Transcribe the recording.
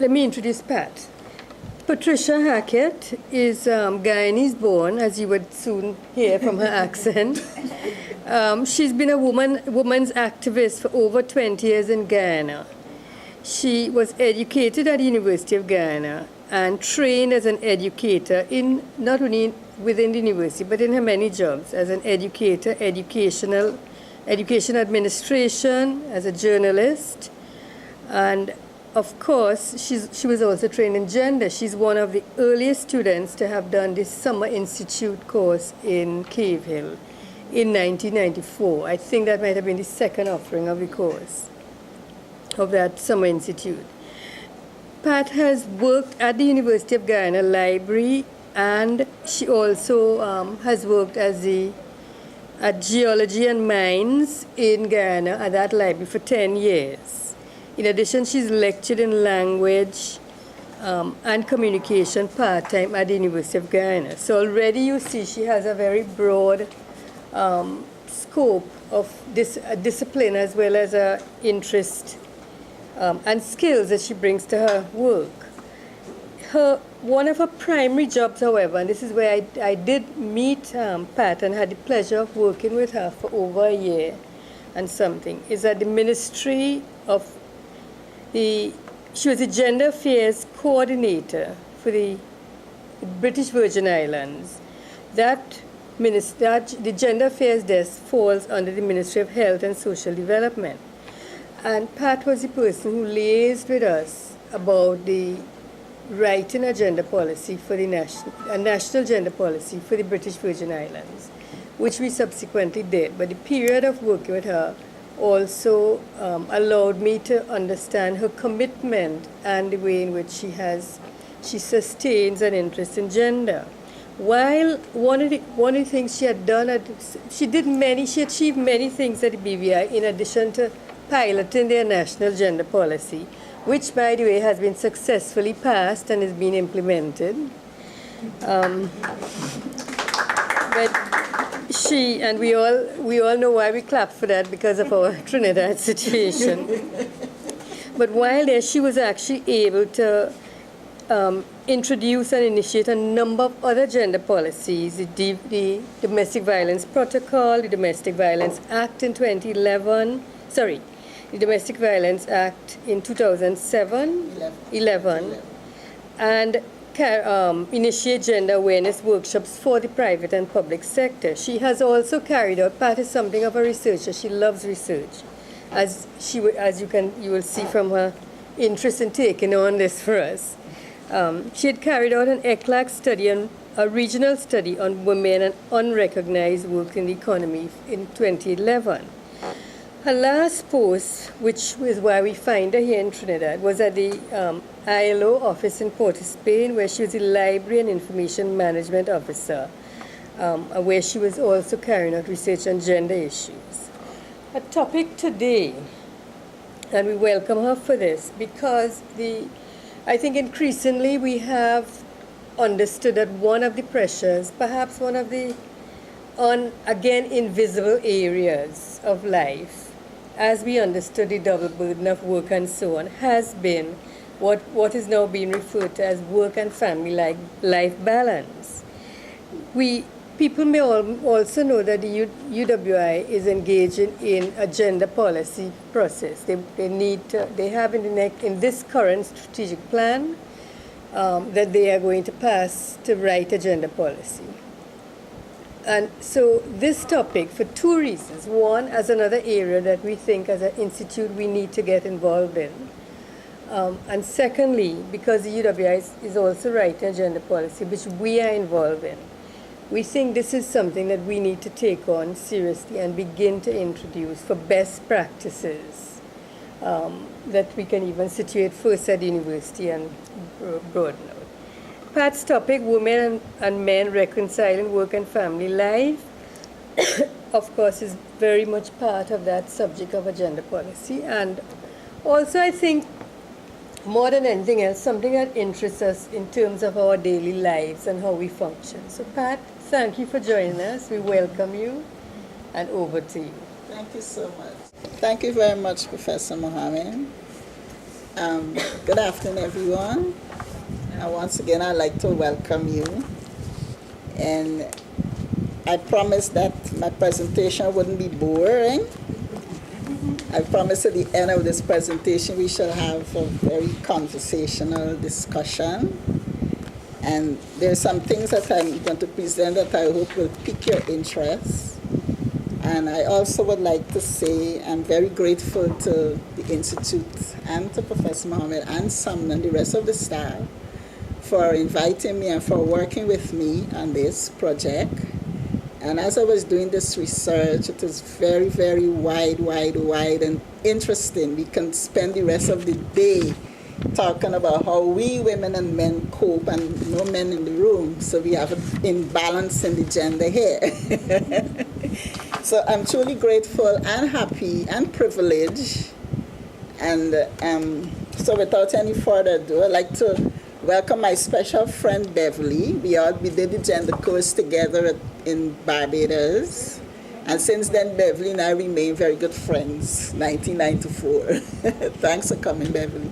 let me introduce Pat. Patricia Hackett is Guyanese born, as you would soon hear from her accent. She's been a woman's activist for over 20 years in Guyana. She was educated at the University of Guyana and trained as an educator in not only within the university, but in her many jobs as an educator, education administration, as a journalist, and of course, she was also trained in gender. She's one of the earliest students to have done this Summer Institute course in Cave Hill in 1994. I think that might have been the second offering of the course of that Summer Institute. Pat has worked at the University of Guyana Library, and she also has worked at Geology and Mines in Guyana at that library for 10 years. In addition, she's lectured in language and communication part-time at the University of Guyana. So already you see she has a very broad scope of discipline as well as interest and skills that she brings to her work. One of her primary jobs, however, and this is where I did meet Pat and had the pleasure of working with her for over a year and something, is at the Ministry of she was the Gender Affairs Coordinator for the British Virgin Islands. The Gender Affairs desk falls under the Ministry of Health and Social Development. And Pat was the person who liaised with us about the writing a gender policy for the national gender policy for the British Virgin Islands, which we subsequently did. But the period of working with her also allowed me to understand her commitment and the way in which she sustains an interest in gender. While one of the things she had done, she achieved many things at the BVI in addition to piloting their national gender policy, which, by the way, has been successfully passed and is being implemented. But she, and we all know why we clapped for that, because of our Trinidad situation. But while there, she was actually able to introduce and initiate a number of other gender policies, the Domestic Violence Protocol, the Domestic Violence Act in 2011, the Domestic Violence Act in 2011, and initiate gender awareness workshops for the private and public sector. She has also carried out, Pat is something of a researcher. She loves research, as you will see from her interest in taking on this for us. She had carried out an ECLAC study, a regional study on women and unrecognized work in the economy in 2011. Her last post, which is why we find her here in Trinidad, was at the ILO office in Port of Spain, where she was the Library and Information Management Officer, where she was also carrying out research on gender issues. Her topic today, and we welcome her for this, because I think increasingly we have understood that one of the pressures, perhaps one of the, invisible areas of life, as we understood the double burden of work and so on, has been what is now being referred to as work and family life balance. People may also know that the UWI is engaging in a gender policy process. They have in this current strategic plan that they are going to pass to write a gender policy. And so this topic, for two reasons. One, as another area that we think as an institute we need to get involved in. And secondly, because the UWI is also writing a gender policy, which we are involved in. We think this is something that we need to take on seriously and begin to introduce for best practices that we can even situate first at the university and broaden out. Pat's topic, women and men reconciling work and family life, of course, is very much part of that subject of a gender policy. And also, I think, more than anything else, something that interests us in terms of our daily lives and how we function. So, Pat, thank you for joining us. We welcome you, and over to you. Thank you so much. Thank you very much, Professor Mohammed. Good afternoon, everyone. Once again, I'd like to welcome you. And I promised that my presentation wouldn't be boring. I promise at the end of this presentation we shall have a very conversational discussion. And there's some things that I'm going to present that I hope will pique your interest. And I also would like to say I'm very grateful to the Institute and to Professor Mohammed and Sumner and the rest of the staff for inviting me and for working with me on this project. And as I was doing this research, it is very, very wide and interesting. We can spend the rest of the day talking about how we women and men cope and no men in the room. So we have an imbalance in the gender here. So I'm truly grateful and happy and privileged. And so without any further ado, I'd like to welcome my special friend Beverly. We did the gender course together in Barbados. And since then, Beverly and I remain very good friends, 1994. Thanks for coming, Beverly.